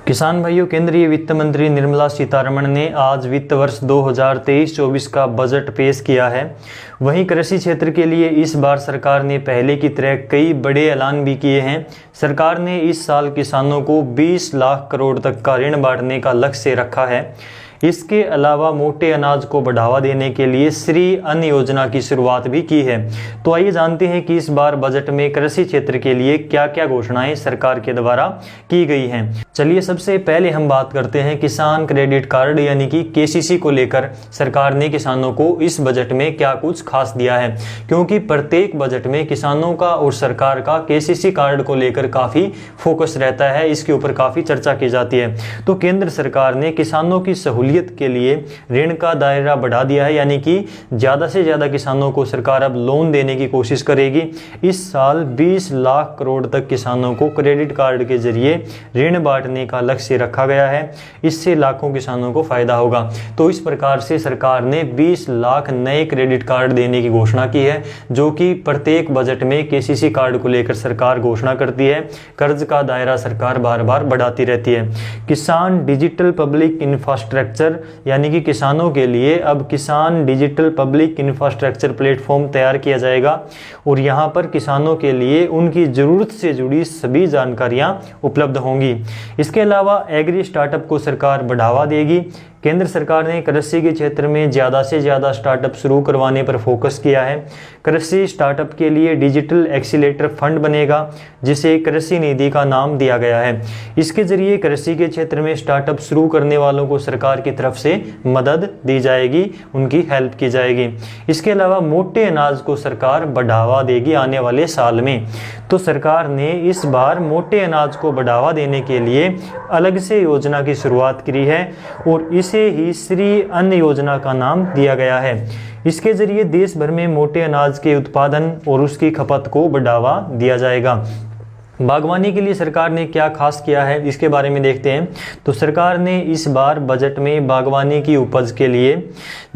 किसान भाइयों, केंद्रीय वित्त मंत्री निर्मला सीतारमण ने आज वित्त वर्ष 2023-24 का बजट पेश किया है। वहीं कृषि क्षेत्र के लिए इस बार सरकार ने पहले की तरह कई बड़े ऐलान भी किए हैं। सरकार ने इस साल किसानों को 20 लाख करोड़ तक का ऋण बांटने का लक्ष्य रखा है। इसके अलावा मोटे अनाज को बढ़ावा देने के लिए श्री अन्न योजना की शुरुआत भी की है। तो आइए जानते हैं कि इस बार बजट में कृषि क्षेत्र के लिए क्या क्या घोषणाएं सरकार के द्वारा की गई हैं। चलिए सबसे पहले हम बात करते हैं किसान क्रेडिट कार्ड यानी कि केसीसी को लेकर सरकार ने किसानों को इस बजट में क्या कुछ खास दिया है, क्योंकि प्रत्येक बजट में किसानों का और सरकार का केसीसी कार्ड को लेकर काफ़ी फोकस रहता है, इसके ऊपर काफ़ी चर्चा की जाती है। तो केंद्र सरकार ने किसानों की सहूलियत के लिए ऋण का दायरा बढ़ा दिया है, यानी कि ज़्यादा से ज़्यादा किसानों को सरकार अब लोन देने की कोशिश करेगी। इस साल 20 लाख करोड़ तक किसानों को क्रेडिट कार्ड के जरिए ऋण बांटने का लक्ष्य रखा गया है। इससे लाखों किसानों को फायदा होगा। तो इस प्रकार से सरकार ने 20 लाख नए क्रेडिट कार्ड देने की घोषणा की है, जो कि प्रत्येक बजट में केसीसी कार्ड को लेकर सरकार घोषणा करती है। कर्ज का दायरा सरकार बार बार बढ़ाती रहती है। किसान डिजिटल पब्लिक इंफ्रास्ट्रक्चर यानी कि किसानों के लिए अब किसान डिजिटल पब्लिक इंफ्रास्ट्रक्चर प्लेटफॉर्म तैयार किया जाएगा और यहां पर किसानों के लिए उनकी ज़रूरत से जुड़ी सभी जानकारियां उपलब्ध होंगी। इसके अलावा एग्री स्टार्टअप को सरकार बढ़ावा देगी। केंद्र सरकार ने कृषि के क्षेत्र में ज़्यादा से ज़्यादा स्टार्टअप शुरू करवाने पर फोकस किया है। कृषि स्टार्टअप के लिए डिजिटल एक्सीलेटर फंड बनेगा, जिसे कृषि निधि का नाम दिया गया है। इसके जरिए कृषि के क्षेत्र में स्टार्टअप शुरू करने वालों को सरकार की तरफ से मदद दी जाएगी, उनकी हेल्प की जाएगी। इसके अलावा मोटे अनाज को सरकार बढ़ावा देगी आने वाले साल में। तो सरकार ने इस बार मोटे अनाज को बढ़ावा देने के लिए अलग से योजना की शुरुआत की है और इसे ही श्री अन्न योजना का नाम दिया गया है। इसके जरिए देश भर में मोटे अनाज के उत्पादन और उसकी खपत को बढ़ावा दिया जाएगा। बागवानी के लिए सरकार ने क्या खास किया है, इसके बारे में देखते हैं। तो सरकार ने इस बार बजट में बागवानी की उपज के लिए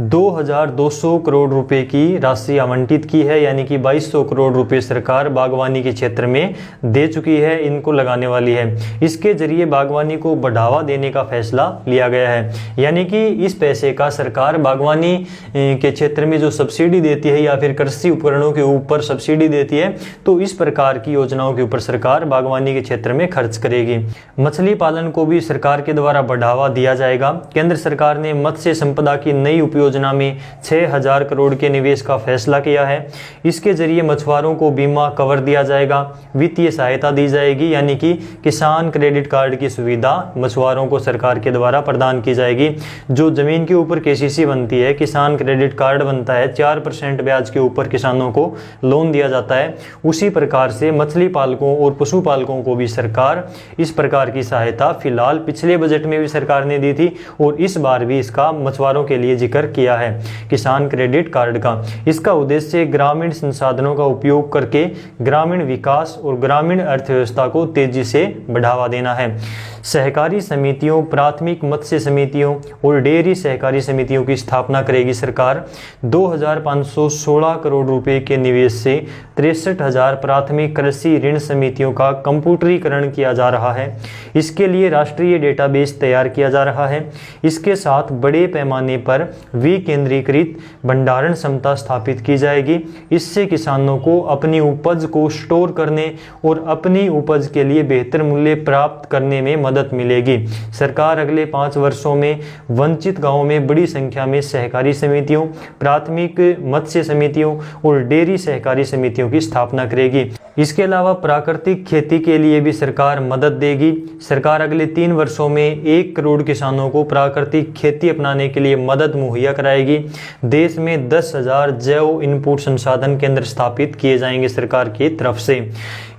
2200 करोड़ रुपए की राशि आवंटित की है, यानी कि 2200 करोड़ रुपए सरकार बागवानी के क्षेत्र में दे चुकी है, इनको लगाने वाली है। इसके जरिए बागवानी को बढ़ावा देने का फैसला लिया गया है, यानी कि इस पैसे का सरकार बागवानी के क्षेत्र में जो सब्सिडी देती है या फिर कृषि उपकरणों के ऊपर सब्सिडी देती है, तो इस प्रकार की योजनाओं के ऊपर सरकार बागवानी के क्षेत्र में खर्च करेगी। मछली पालन को भी सरकार के द्वारा बढ़ावा दिया जाएगा। केंद्र सरकार ने मत्स्य संपदा की नई उपयोजना में 6000 करोड़ के निवेश का फैसला किया है। इसके जरिए मछुआरों को बीमा कवर दिया जाएगा, वित्तीय सहायता दी जाएगी, यानी कि किसान क्रेडिट कार्ड की सुविधा मछुआरों को सरकार के द्वारा प्रदान की जाएगी। जो जमीन के ऊपर केसीसी बनती है, किसान क्रेडिट कार्ड बनता है, 4% ब्याज के ऊपर किसानों को लोन दिया जाता है। उसी प्रकार से मछली पालकों और पशुपालकों को भी सरकार इस प्रकार की सहायता फिलहाल पिछले बजट में भी सरकार ने दी थी और इस बार भी इसका मछुआरों के लिए जिक्र किया है किसान क्रेडिट कार्ड का। इसका उद्देश्य ग्रामीण संसाधनों का उपयोग करके ग्रामीण विकास और ग्रामीण अर्थव्यवस्था को तेजी से बढ़ावा देना है। सहकारी समितियों, प्राथमिक मत्स्य समितियों और डेयरी सहकारी समितियों की स्थापना करेगी सरकार। 2516 करोड़ रुपए के निवेश से 63,000 प्राथमिक कृषि ऋण समितियों का कंप्यूटरीकरण किया जा रहा है। इसके लिए राष्ट्रीय डेटाबेस तैयार किया जा रहा है। इसके साथ बड़े पैमाने पर विकेंद्रीकृत भंडारण क्षमता स्थापित की जाएगी। इससे किसानों को अपनी उपज को स्टोर करने और अपनी उपज के लिए बेहतर मूल्य प्राप्त करने में मदद मिलेगी। सरकार अगले 5 वर्षों में वंचित गांवों में बड़ी संख्या में सहकारी समितियों, प्राथमिक मत्स्य समितियों और डेयरी सहकारी समितियों की स्थापना करेगी। इसके अलावा प्राकृतिक खेती के लिए भी सरकार मदद देगी। सरकार अगले 3 वर्षों में 1 करोड़ किसानों को प्राकृतिक खेती अपनाने के लिए मदद मुहैया कराएगी। देश में 10,000 जैव इनपुट संसाधन केंद्र स्थापित किए जाएंगे सरकार की तरफ से।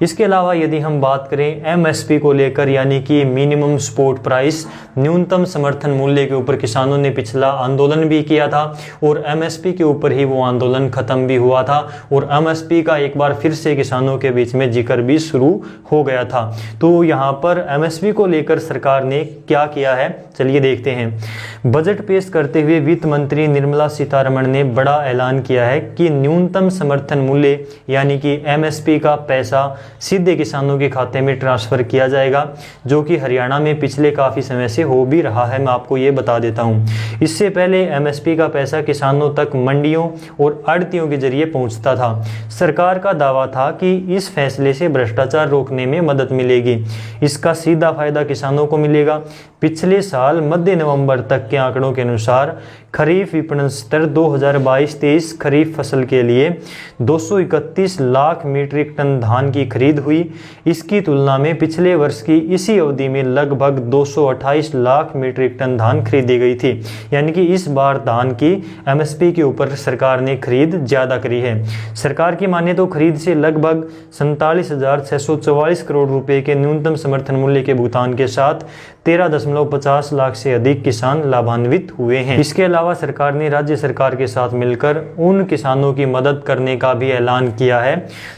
इसके अलावा यदि हम बात करें एमएसपी को लेकर, यानी कि मिनिमम सपोर्ट प्राइस, न्यूनतम समर्थन मूल्य के ऊपर किसानों ने पिछला आंदोलन भी किया था और एमएसपी के ऊपर ही वो आंदोलन खत्म भी हुआ था और एमएसपी का एक बार फिर से किसानों के बीच में जिक्र भी शुरू हो गया था। तो यहाँ पर एमएसपी को लेकर सरकार ने क्या किया है, चलिए देखते हैं। बजट पेश करते हुए वित्त मंत्री निर्मला सीतारमण ने बड़ा ऐलान किया है कि न्यूनतम समर्थन मूल्य यानी कि एमएसपी का पैसा सीधे किसानों के खाते में ट्रांसफर किया जाएगा, जो कि हरियाणा में पिछले काफ़ी समय से हो भी रहा है। मैं आपको ये बता देता हूँ। इससे पहले एमएसपी का पैसा किसानों तक मंडियों और आड़तियों के जरिए पहुँचता था। सरकार का दावा था कि इस फैसले से भ्रष्टाचार रोकने में मदद मिलेगी। इसका सीधा फायदा किसानों को मिलेगा। पिछले साल मध्य नवंबर तक के आंकड़ों के अनुसार खरीफ विपणन स्तर 2022-23 खरीफ फसल के लिए 231 लाख मीट्रिक टन धान की खरीद हुई। इसकी तुलना में पिछले वर्ष की इसी अवधि में लगभग 228 लाख मीट्रिक टन धान खरीदी गई थी। यानी कि इस बार धान की एमएसपी के ऊपर सरकार ने खरीद ज़्यादा करी है। सरकार की माने तो खरीद से लगभग 47,644 करोड़ रुपए के न्यूनतम समर्थन मूल्य के भुगतान के साथ 13.50 लाख से अधिक किसान लाभान्वित हुए हैं। इसके अलावा सरकार ने राज्य सरकार के साथ मिलकर उन किसानों की मदद करने का भी ऐलान किया है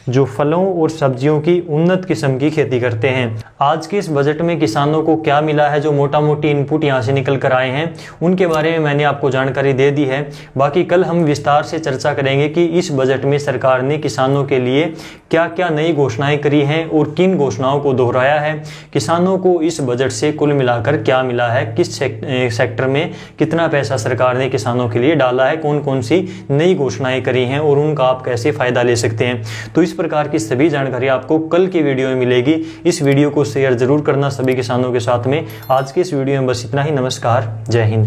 जो फलों और सब्जियों की उन्नत किस्म की खेती करते हैं। आज के इस बजट में किसानों को क्या मिला है, जो मोटा मोटी इनपुट यहाँ से निकल कर आए हैं, उनके बारे में मैंने आपको जानकारी दे दी है। बाकी कल हम विस्तार से चर्चा करेंगे कि इस बजट में सरकार ने किसानों के लिए क्या क्या नई घोषणाएं करी हैं और किन घोषणाओं को दोहराया है। किसानों को इस बजट से कुल मिलाकर क्या मिला है, किस सेक्टर में कितना पैसा सरकार ने किसानों के लिए डाला है, कौन कौन सी नई घोषणाएं करी हैं और उनका आप कैसे फायदा ले सकते हैं। तो इस प्रकार की सभी जानकारी आपको कल की वीडियो में मिलेगी। इस वीडियो को शेयर जरूर करना सभी किसानों के साथ में। आज के इस वीडियो में बस इतना ही। नमस्कार, जय हिंद।